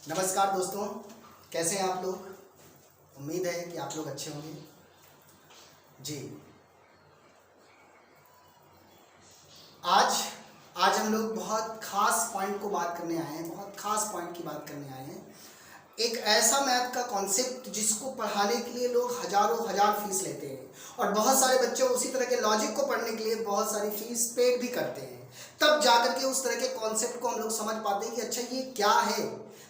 नमस्कार दोस्तों, कैसे हैं आप लोग। उम्मीद है कि आप लोग अच्छे होंगे जी। आज हम लोग बहुत खास पॉइंट को बात करने आए हैं, बहुत खास पॉइंट की बात करने आए हैं। एक ऐसा मैथ का कॉन्सेप्ट जिसको पढ़ाने के लिए लोग हजारों हजार फीस लेते हैं और बहुत सारे बच्चे उसी तरह के लॉजिक को पढ़ने के लिए बहुत सारी फीस पेड भी करते हैं। तब जाकर के उस तरह के कॉन्सेप्ट को हम लोग समझ पाते हैं कि अच्छा ये क्या है।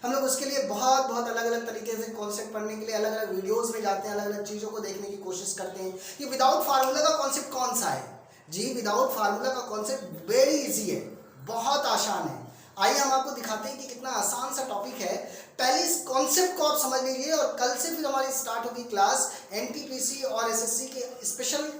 हम लोग उसके लिए बहुत अलग अलग तरीके से कॉन्सेप्ट पढ़ने के लिए अलग अलग वीडियोस में जाते हैं, अलग अलग चीज़ों को देखने की कोशिश करते हैं। ये विदाउट फार्मूला का कॉन्सेप्ट कौन सा है जी। विदाउट फार्मूला का कॉन्सेप्ट वेरी इजी है, बहुत आसान है। आइए हम आपको दिखाते हैं कि कितना आसान सा टॉपिक है। पहले इस कॉन्सेप्ट को आप समझ लीजिए और कल से फिर हमारी स्टार्ट होगी क्लास एनटीपीसी और एसएससी के स्पेशल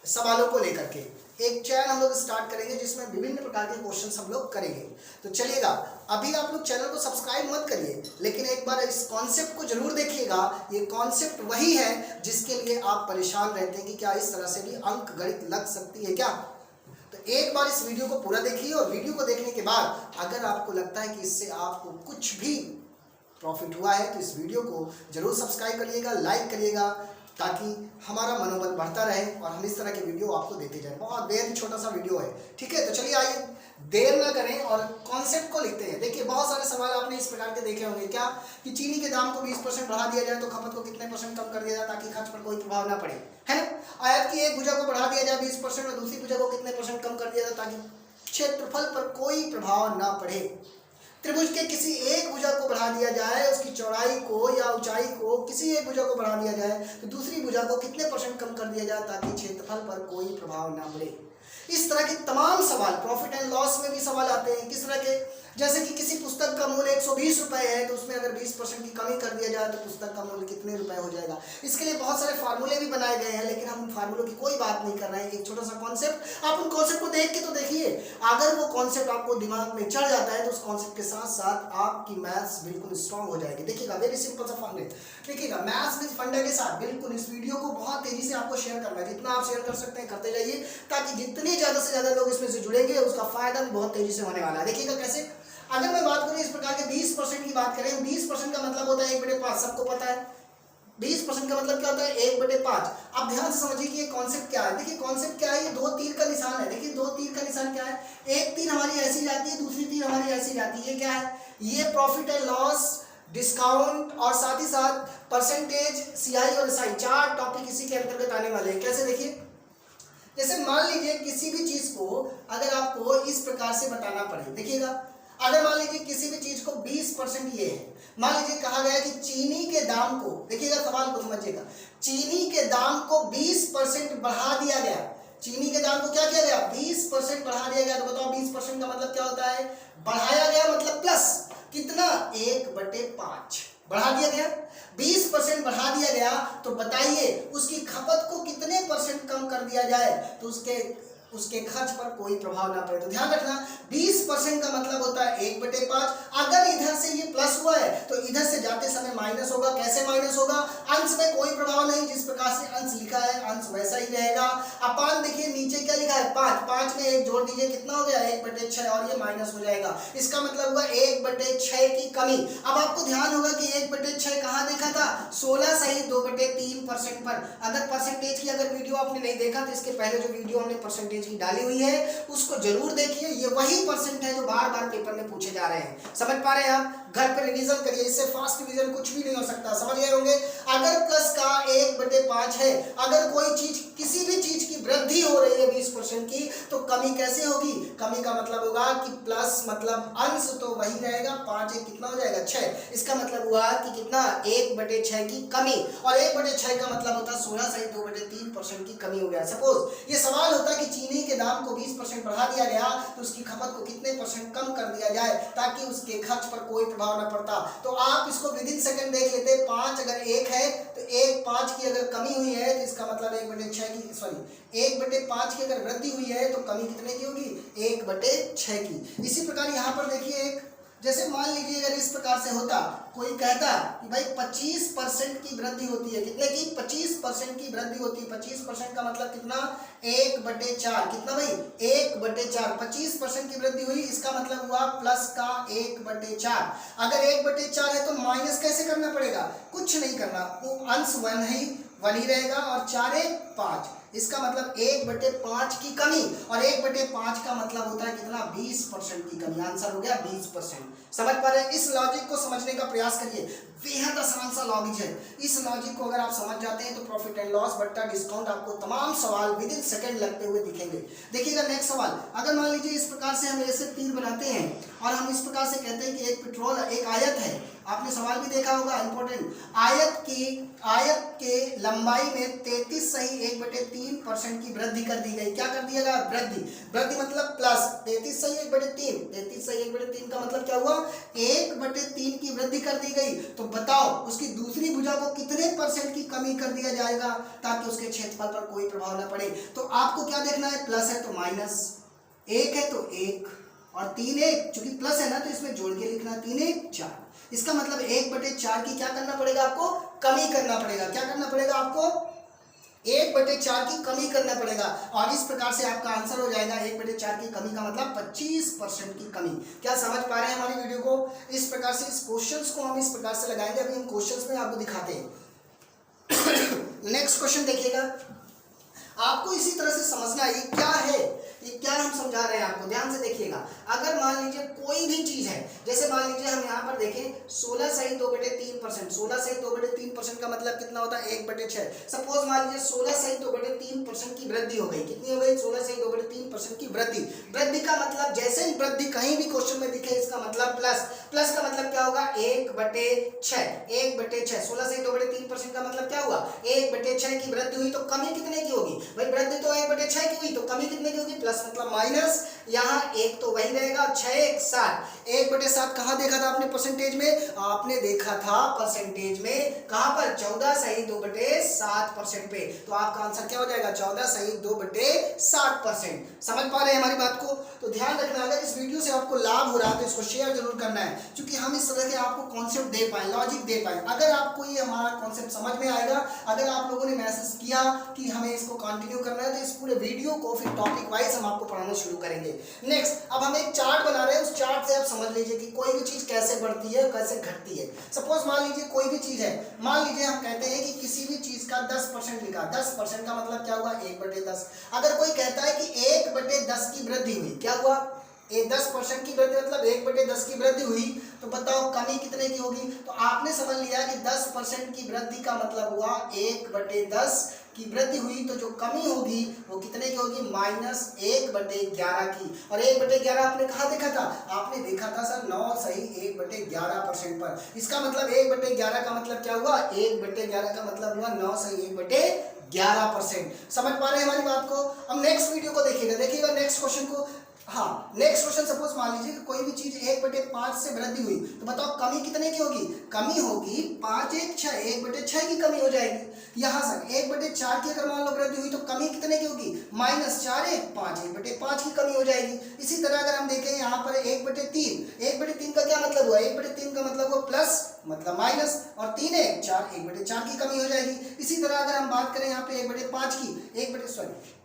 सवालों को लेकर के। एक चैनल हम लोग स्टार्ट करेंगे जिसमें विभिन्न प्रकार के क्वेश्चंस हम लोग करेंगे। तो चलिएगा, अभी आप लोग चैनल को सब्सक्राइब मत करिए, लेकिन एक बार इस कॉन्सेप्ट को जरूर देखिएगा। ये कॉन्सेप्ट वही है जिसके लिए आप परेशान रहते हैं कि क्या इस तरह से भी अंक गणित लग सकती है क्या। तो एक बार इस वीडियो को पूरा देखिए और वीडियो को देखने के बाद अगर आपको लगता है कि इससे आपको कुछ भी प्रॉफिट हुआ है तो इस वीडियो को जरूर सब्सक्राइब करिएगा, लाइक करिएगा, ताकि हमारा मनोबल बढ़ता रहे और हम इस तरह के वीडियो आपको देते जाएं। बहुत बेहद ही छोटा सा वीडियो है, ठीक है। तो चलिए आइए देर ना करें और कॉन्सेप्ट को लिखते हैं। देखिए बहुत सारे सवाल आपने इस प्रकार के देखे होंगे, क्या कि चीनी के दाम को 20% बढ़ा दिया जाए तो खपत को कितने % कम कर दिया जाए ताकि खर्च पर कोई प्रभाव ना पड़े, है ना। आयत की एक भुजा को बढ़ा दिया जाए 20% और दूसरी भुजा को कितने % कम कर दिया जाए ताकि क्षेत्रफल पर कोई प्रभाव ना पड़े। त्रिभुज के किसी एक भुजा को बढ़ा दिया जाए, उसकी चौड़ाई को या ऊंचाई को किसी एक भुजा को बढ़ा दिया जाए तो दूसरी भुजा को कितने % कम कर दिया जाए ताकि क्षेत्रफल पर कोई प्रभाव ना पड़े। इस तरह के तमाम सवाल प्रॉफिट एंड लॉस में भी सवाल आते हैं। किस तरह के, जैसे कि किसी पुस्तक का मूल्य 120 रुपए है तो उसमें अगर 20% की कमी कर दिया जाए तो पुस्तक का मूल्य कितने रुपए हो जाएगा। इसके लिए बहुत सारे फार्मूले भी बनाए गए हैं, लेकिन हम उन फार्मूलों की कोई बात नहीं कर रहे हैं। एक छोटा सा कॉन्सेप्ट, आप उन कॉन्सेप्ट को देख के तो देखिए। अगर वो कॉन्सेप्ट आपको दिमाग में चढ़ जाता है तो उस कॉन्सेप्ट के साथ साथ आपकी मैथ्स बिल्कुल स्ट्रांग हो जाएगी। देखिएगा, वेरी सिंपल सा फंडे, देखिएगा मैथ्स विद फंडे के साथ बिल्कुल इस वीडियो को बहुत तेजी से आपको शेयर करना है। जितना आप शेयर कर सकते हैं करते जाइए, ताकि जितने ज्यादा से ज्यादा लोग इसमें से जुड़ेंगे उसका फायदा भी बहुत तेजी से होने वाला है। देखिएगा कैसे, अगर मैं बात करूं इस प्रकार के 20% की बात करें, 20% का मतलब होता है 1/5, सबको पता है। 20% का मतलब क्या होता है 1/5। अब ध्यान से समझिए कि ये कॉन्सेप्ट क्या है। देखिए कॉन्सेप्ट क्या है, ये दो तीर का निशान है। देखिए दो तीर का निशान क्या है, एक तीर हमारी ऐसी जाती है, दूसरी तीर हमारी ऐसी जाती है। ये क्या है, ये प्रॉफिट एंड लॉस, डिस्काउंट और साथ ही साथ परसेंटेज, सीआई और एसआई, चार टॉपिक इसी के अंतर्गत आने वाले हैं। कैसे, देखिए जैसे मान लीजिए किसी भी चीज को अगर आपको इस प्रकार से बताना पड़े, देखिएगा अगर मान लीजिए किसी भी चीज को 20% ये है, मान लीजिए कहा गया कि चीनी के दाम को, देखिएगा सवाल को समझिएगा, चीनी के दाम को 20% बढ़ा दिया गया। चीनी के दाम को क्या किया गया, 20% बढ़ा दिया गया। तो बताओ 20% का मतलब क्या होता है, बढ़ाया गया मतलब प्लस कितना, 1/5 बढ़ा दिया गया। 20% बढ़ा दिया गया तो बताइए उसकी खपत को कितने % कम कर दिया जाए तो उसके खर्च पर कोई प्रभाव ना पड़े। तो ध्यान रखना 20% का मतलब होता है 1/5। अगर इधर से ये प्लस हुआ है तो इधर से जाते समय माइनस होगा। कैसे माइनस होगा, अंश में कोई प्रभाव नहीं, जिस प्रकार से अंश लिखा है अंश वैसा ही रहेगा। अपान देखिए नीचे क्या लिखा है 5, 5 में 1 जोड़ दीजिए, कितना हो गया 1/6 और ये माइनस हो जाएगा। इसका मतलब हुआ 1/6 की कमी। अब आपको ध्यान होगा कि 1/6 कहाँ देखा था, 16 सही 2/3% पर। अगर परसेंटेज की अगर वीडियो आपने नहीं देखा तो इसके पहले जो वीडियो हमने परसेंटेज की डाली हुई है उसको जरूर देखिए। ये वही परसेंट है जो बार बार पेपर में पूछे जा रहे हैं। समझ पा रहे हैं आप, घर पर रिवीजन करिए, इससे फास्ट रिवीजन कुछ भी नहीं हो सकता। समझ गए होंगे। अगर प्लस का 1/5 है, अगर कोई चीज किसी भी चीज की वृद्धि हो रही है 20% की तो कमी कैसे होगी, कमी का मतलब होगा कि प्लस मतलब अंश तो वही रहेगा, 5 1 कितना हो जाएगा 6। इसका मतलब हुआ कि कितना 1/6 की कमी, और 1/6 का मतलब होता है 16 सही 2/3% की कमी हो गया। सपोज ये सवाल होता है कि चीनी के दाम को 20% बढ़ा दिया गया तो उसकी खपत को कितने % कम कर दिया जाए ताकि उसके खर्च पर कोई प्रभाव न पड़ता। तो आप इसको विद इन सेकंड देख लेते। 5 अगर 1 है तो 1/5 की अगर कमी हुई है तो इसका मतलब 1/6 की, सॉरी 1/5 की अगर वृद्धि हुई है तो कमी कितने की होगी, 1/6 की। इसी प्रकार यहाँ पर देखिए एक जैसे मान लीजिए अगर इस प्रकार से होता, कोई कहता कि भाई 25% की वृद्धि होती है, कितने की? 25% की वृद्धि होती है। 25% का मतलब कितना? 1/4। कितना भाई? 1/4। 25% की वृद्धि हुई, इसका मतलब हुआ प्लस का 1/4। अगर 1/4 है तो माइनस कैसे करना पड़ेगा? कुछ नहीं करना, वो अंश वन ही रहेगा और 4 1 5, इसका मतलब 1/5 की कमी, और 1/5 का मतलब होता है कितना? 20% की कमी। आंसर हो गया 20%। समझ पा रहे हैं? इस लॉजिक को समझने का प्रयास करिए, बेहद आसान सा लॉजिक है। इस लॉजिक को अगर आप समझ जाते हैं तो प्रॉफिट एंड लॉस बट्टा डिस्काउंट आपको तमाम सवाल विद इन सेकंड लगते हुए दिखेंगे। देखिएगा नेक्स्ट सवाल, अगर मान लीजिए इस प्रकार से हम ऐसे तीर बनाते हैं और हम इस प्रकार से कहते हैं कि एक पेट्रोल एक आयत है, आपने सवाल भी देखा होगा इंपॉर्टेंट, आयत के लंबाई में 33 सही 1/3% की वृद्धि कर दी गई। क्या कर दिया गया? वृद्धि मतलब प्लस 33 सही 1/3। 33 सही 1/3 का मतलब क्या हुआ? 1/3 की वृद्धि कर दी गई। तो बताओ उसकी दूसरी भुजा को कितने % की कमी कर दिया जाएगा ताकि उसके क्षेत्रफल पर कोई प्रभाव न पड़े? तो आपको क्या देखना है? प्लस है तो माइनस, 1 है तो 1 और 3 1, चूंकि प्लस है ना तो इसमें जोड़ के लिखना, 3 1 4। इसका मतलब 1/4 की क्या करना पड़ेगा आपको? कमी करना पड़ेगा। क्या करना पड़ेगा आपको? 1/4 की कमी करना पड़ेगा, और इस प्रकार से आपका आंसर हो जाएगा 1/4 की कमी का मतलब 25% की कमी। क्या समझ पा रहे हैं हमारी वीडियो को? इस प्रकार से इस क्वेश्चंस को हम इस प्रकार से लगाएंगे, अभी हम क्वेश्चंस में आपको दिखाते हैं। नेक्स्ट क्वेश्चन देखिएगा, आपको इसी तरह से समझना है ये क्या है, ये क्या हम समझा रहे हैं आपको, ध्यान से देखिएगा। अगर मान लीजिए कोई भी चीज है, जैसे मान लीजिए हम यहाँ पर देखें 16 सही 2/3%, 16 सही 2/3% का मतलब कितना होता है? 1/6। सपोज मान लीजिए 16 सही 2/3% की वृद्धि हो गई। कितनी हो गई? 16 सही 2/3% की वृद्धि का मतलब जैसे ही वृद्धि कहीं भी क्वेश्चन में दिखे इसका मतलब प्लस का मतलब क्या होगा? 1/6। 1/6 16 सही 2/3% का मतलब क्या हुआ? 1/6 की वृद्धि हुई, तो कमी कितने की होगी भाई? वृद्धि तो 1/6 की हुई, तो कमी कितने की होगी? प्लस मतलब माइनस, यहाँ 1 तो वही रहेगा, 6 1 7। 1/7 कहाँ देखा था आपने परसेंटेज में? आपने देखा था परसेंटेज में कहाँ पर? 14 सही 2/7% पे। तो आपका आंसर क्या हो जाएगा? 14 सही 2/7%। समझ पा रहे हैं हमारी बात को? तो ध्यान रखना, अगर इस वीडियो से आपको लाभ हो रहा है तो इसको शेयर जरूर करना है, क्योंकि हम इस तरह के आपको कॉन्सेप्ट दे पाए, लॉजिक दे पाए। अगर आपको ये हमारा कॉन्सेप्ट समझ में आएगा, अगर आप लोगों ने मैसेज किया कि हमें इसको कंटिन्यू करना है, तो इस पूरे वीडियो को फिर टॉपिक वाइज हम आपको पढ़ाना शुरू करेंगे। नेक्स्ट, अब हम एक चार्ट बना रहे हैं, उस चार्ट से आप समझ लीजिए कि कोई भी चीज कैसे बढ़ती है कैसे घटती है। सपोज मान लीजिए कोई भी चीज है, मान लीजिए हम कहते हैं कि किसी भी चीज का 10% लिखा, 10% का मतलब क्या हुआ? 1/10। अगर कोई कहता है कि 1/10 की वृद्धि हुई, क्या हुआ? 10% की वृद्धि मतलब 1/10 की वृद्धि हुई, तो बताओ कमी कितने की होगी? तो आपने समझ लिया कि 10% की वृद्धि का मतलब हुआ 1/10 की वृद्धि हुई, तो जो कमी होगी वो कितने की होगी? -1/11 की। और 1/11 आपने कहाँ देखा था? आपने देखा था सर 9 सही 1/11% पर। इसका मतलब 1/11 का मतलब क्या हुआ? 1/11 का मतलब हुआ 9 सही 1/11%। समझ पा रहे हैं हमारी बात को? अब नेक्स्ट वीडियो को देखिएगा नेक्स्ट क्वेश्चन को। हाँ, नेक्स्ट क्वेश्चन, सपोज मान लीजिए कि कोई भी चीज 1/5 से वृद्धि हुई, तो बताओ कमी कितने की होगी? कमी होगी 5 1 6, 1/6 की कमी हो जाएगी। यहाँ से 1/4 की अगर मान लो वृद्धि हुई तो कमी कितने की होगी? -4 1 5, 1/5 की कमी हो जाएगी। इसी तरह अगर हम देखें यहाँ पर 1/3 का क्या मतलब हुआ? 1/3 का मतलब हुआ प्लस मतलब माइनस, और 3 1 4, 1/4 की कमी हो जाएगी। इसी तरह अगर हम बात करें यहाँ पे 1/5 की,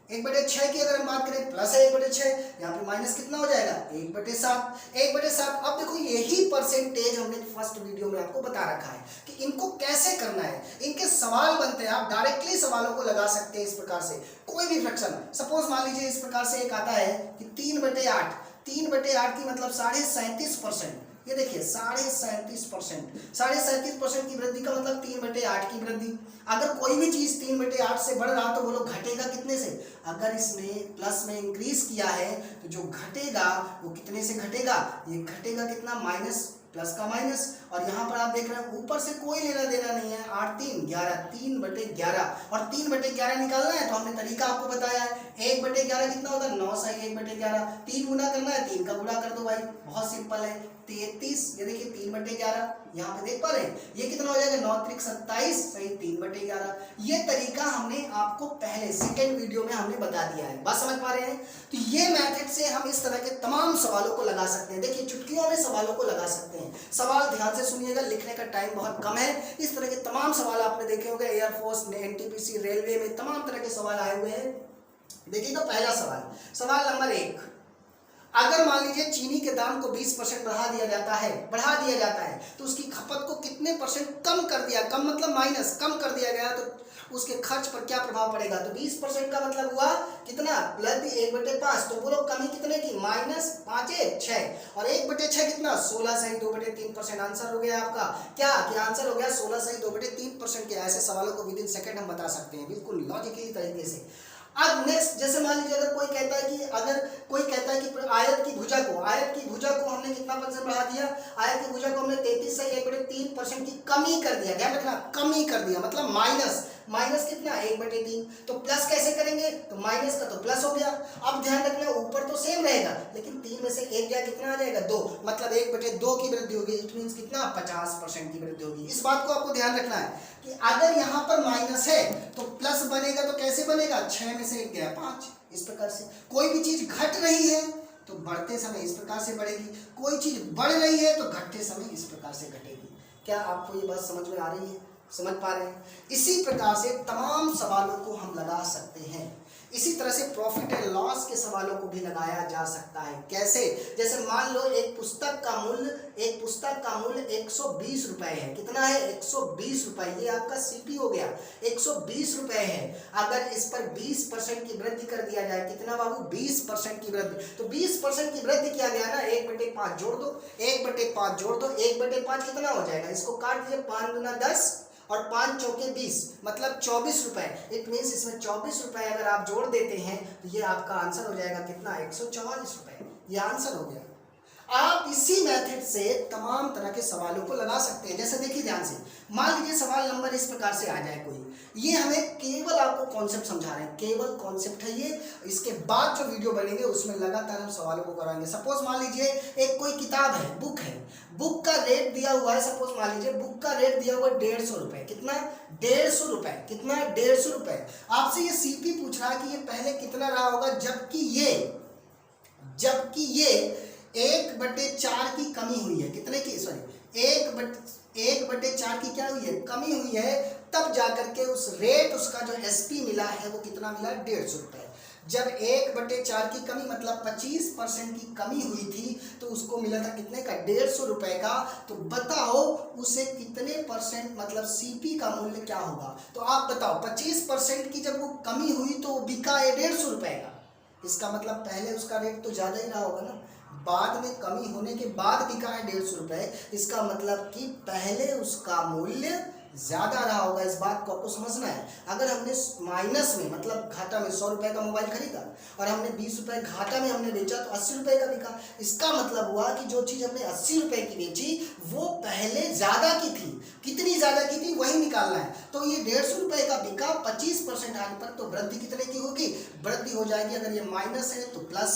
1/6 की अगर हम बात करें, प्लस है 1/6, यहाँ पे माइनस कितना हो जाएगा? 1/7। अब देखो यही परसेंटेज हमने फर्स्ट वीडियो में आपको बता रखा है कि इनको कैसे करना है। इनके सवाल बनते हैं, आप डायरेक्टली सवालों को लगा सकते हैं इस प्रकार से। कोई भी फ्रैक्शन, सपोज मान लीजिए इस प्रकार से एक आता है कि 3/8 की मतलब 37.5%। ये देखिए 37.5% की वृद्धि का मतलब 3/8 की वृद्धि। अगर कोई भी चीज 3/8 से बढ़ रहा तो बोलो घटेगा कितने से? अगर इसने प्लस में इंक्रीज किया है तो जो घटेगा वो कितने से घटेगा? ये घटेगा कितना? माइनस, प्लस का माइनस। और यहाँ पर आप देख रहे हैं ऊपर से कोई लेना देना नहीं है। 8 3 11, 3/11, और 3/11 निकालना है तो हमने तरीका आपको बताया है। 1/11 कितना होता है? 9 सही 1/11। 3 गुना करना है, 3 का गुणा कर दो भाई, बहुत सिंपल है। 33, ये देखिए 3/11, यहाँ पे देख पा रहे हैं, ये कितना हो जाएगा? 9 3 27 सही 3/11। ये तरीका हमने आपको पहले सेकेंड वीडियो में हमने बता दिया है, बात समझ पा रहे हैं? तो ये मेथड से हम इस तरह के तमाम सवालों को लगा सकते हैं। देखिए चुटकियों में सवालों को लगा सकते हैं। सवाल ध्यान से सुनिएगा, लिखने का टाइम बहुत कम है। इस तरह के तमाम सवाल आपने देखे होंगे, एयरफोर्स, एनटीपीसी, रेलवे में तमाम तरह के सवाल आए हुए हैं। देखिएगा पहला सवाल, सवाल नंबर 1, अगर मान लीजिए चीनी के दाम को 20% बढ़ा दिया जाता है तो उसकी खपत को कितने परसेंट कम कर दिया, कम मतलब माइनस, कम कर दिया गया तो उसके खर्च पर क्या प्रभाव पड़ेगा। तो 20% का मतलब हुआ कितना, प्लस 1/5। तो बोलो कमी कितने की, -5/6 और 1/6 कितना, 16 सही 2/3%। आंसर हो गया आपका क्या, कि आंसर हो गया 16 सही 2/3% के। ऐसे सवालों को विद इन सेकंड हम बता सकते हैं, बिल्कुल लॉजिकली तरीके से। अब नेक्स्ट, जैसे मान लीजिए अगर कोई कहता है कि आयत की भुजा को हमने कितना परसेंट बढ़ा दिया, आयत की भुजा को हमने 33 सही 1/3% की कमी कर दिया। ध्यान रखना, कमी कर दिया मतलब माइनस कितना, 1/3। तो प्लस कैसे करेंगे, तो माइनस का तो प्लस हो गया। अब ध्यान रखना ऊपर तो सेम रहेगा लेकिन 3 में से 1 गया, कितना आ जाएगा 2, मतलब 1/2 की वृद्धि होगी। इट मींस कितना, 50% की वृद्धि होगी। इस बात को आपको ध्यान रखना है कि अगर यहाँ पर माइनस है तो प्लस बनेगा, तो कैसे बनेगा, 6 में से 1 गया 5। इस प्रकार से कोई भी चीज घट रही है तो बढ़ते समय इस प्रकार से बढ़ेगी, कोई चीज बढ़ रही है तो घटते समय इस प्रकार से घटेगी। क्या आपको ये बात समझ में आ रही है, समझ पा रहे हैं। इसी प्रकार से तमाम सवालों को हम लगा सकते हैं। इसी तरह से प्रॉफिट एंड लॉस के सवालों को भी लगाया जा सकता है। कैसे, जैसे मान लो एक पुस्तक का मूल्य 120 रुपए है। कितना है, 120 रुपए। ये आपका सीपी हो गया, 120 रुपए है। अगर इस पर 20% की वृद्धि कर दिया जाए, कितना बाबू, 20% की वृद्धि। तो 20% की वृद्धि किया गया ना, 1/5 जोड़ दो, 1/5 जोड़ दो, 1/5 कितना हो जाएगा, इसको काट दीजिए, 5 दूना 10 और 5 चौके 20, मतलब 24 रुपए। इट मीन्स इसमें 24 रुपए अगर आप जोड़ देते हैं तो ये आपका आंसर हो जाएगा कितना, 144 रुपए। ये आंसर हो गया। आप इसी मेथड से तमाम तरह के सवालों को लगा सकते हैं। जैसे देखिए ध्यान से, मान लीजिए सवाल नंबर इस प्रकार से आ जाए कोई, ये हमें केवल आपको कॉन्सेप्ट समझा रहे हैं, केवल कॉन्सेप्ट है ये। इसके बाद जो वीडियो बनेंगे उसमें लगातार हम सवालों को कराएंगे। सपोज मान लीजिए एक कोई किताब है, बुक है, बुक का रेट दिया हुआ है, सपोज मान लीजिए बुक का रेट दिया हुआ है 150 रुपए। कितना, 150 रुपए। कितना, 150 रुपए। आपसे ये सीपी पूछ रहा है कि ये पहले कितना रहा होगा, जबकि ये 1/4 की कमी हुई है। कितने की, सॉरी 1/4 की क्या हुई है, कमी हुई है। तब जाकर के उस रेट, उसका जो एसपी मिला है वो कितना मिला, 150 रुपए। जब 1/4 की कमी मतलब 25% की कमी हुई थी तो उसको मिला था कितने का, 150 रुपए का। तो बताओ उसे कितने परसेंट मतलब सीपी का मूल्य क्या होगा। तो आप बताओ 25% की जब वो कमी हुई तो बिका है 150 रुपए का। इसका मतलब पहले उसका रेट तो ज्यादा ही रहा होगा ना, बाद में कमी होने के बाद बिका है 150 रुपए। इसका मतलब कि पहले उसका मूल्य ज्यादा रहा होगा। इस बात को आपको समझना है। अगर हमने माइनस में मतलब घाटा में 100 रुपए का मोबाइल खरीदा और हमने 20 रुपए घाटा में हमने बेचा तो 80 रुपए का बिका। इसका मतलब हुआ कि जो चीज हमने 80 रुपए की बेची वो पहले ज्यादा की थी। कितनी ज्यादा की थी वही निकालना है। तो ये 150 रुपए का बिका, 25% आने पर तो वृद्धि कितने की होगी, वृद्धि हो जाएगी। अगर ये माइनस है तो प्लस,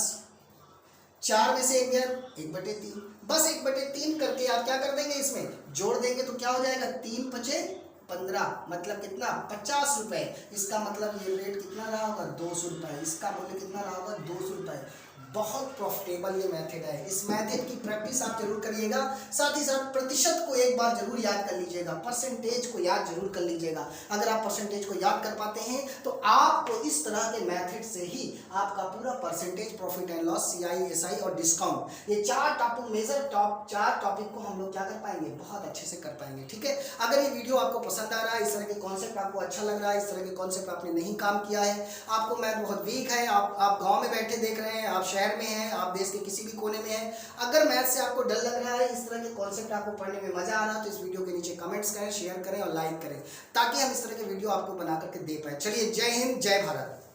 4 में से 1 गया, 1/3। बस 1/3 करके आप क्या कर देंगे, इसमें जोड़ देंगे तो क्या हो जाएगा, 3 × 5 = 15, मतलब कितना, 50 रुपए। इसका मतलब ये रेट कितना रहा होगा, 200 रुपए। इसका मूल्य कितना रहा होगा, 200 रुपए। बहुत प्रॉफिटेबल ये मेथड है। इस मेथड की प्रैक्टिस आप जरूर करिएगा। साथ ही साथ प्रतिशत को एक बार जरूर याद कर लीजिएगा, परसेंटेज को याद जरूर कर लीजिएगा। अगर आप परसेंटेज को याद कर पाते हैं तो आपको इस तरह के मेथड से ही आपका पूरा percentage, profit and loss, CI, SI और डिस्काउंट, ये 4 टॉपिक को हम लोग क्या कर पाएंगे, बहुत अच्छे से कर पाएंगे। ठीक है, अगर ये वीडियो आपको पसंद आ रहा है, इस तरह के कॉन्सेप्ट आपको अच्छा लग रहा है, इस तरह के कॉन्सेप्ट आपने नहीं काम किया है, आपको मैथ बहुत वीक है, आप गाँव में बैठे देख रहे हैं, आप शहर में हैं, आप देश के किसी भी कोने में हैं, अगर मैथ से आपको डर लग रहा है, इस तरह के कॉन्सेप्ट आपको पढ़ने में मजा आ रहा है, तो इस वीडियो के नीचे कमेंट्स करें, शेयर करें और लाइक करें, ताकि हम इस तरह के वीडियो आपको बना करके दे पाए। चलिए, जय हिंद, जय भारत।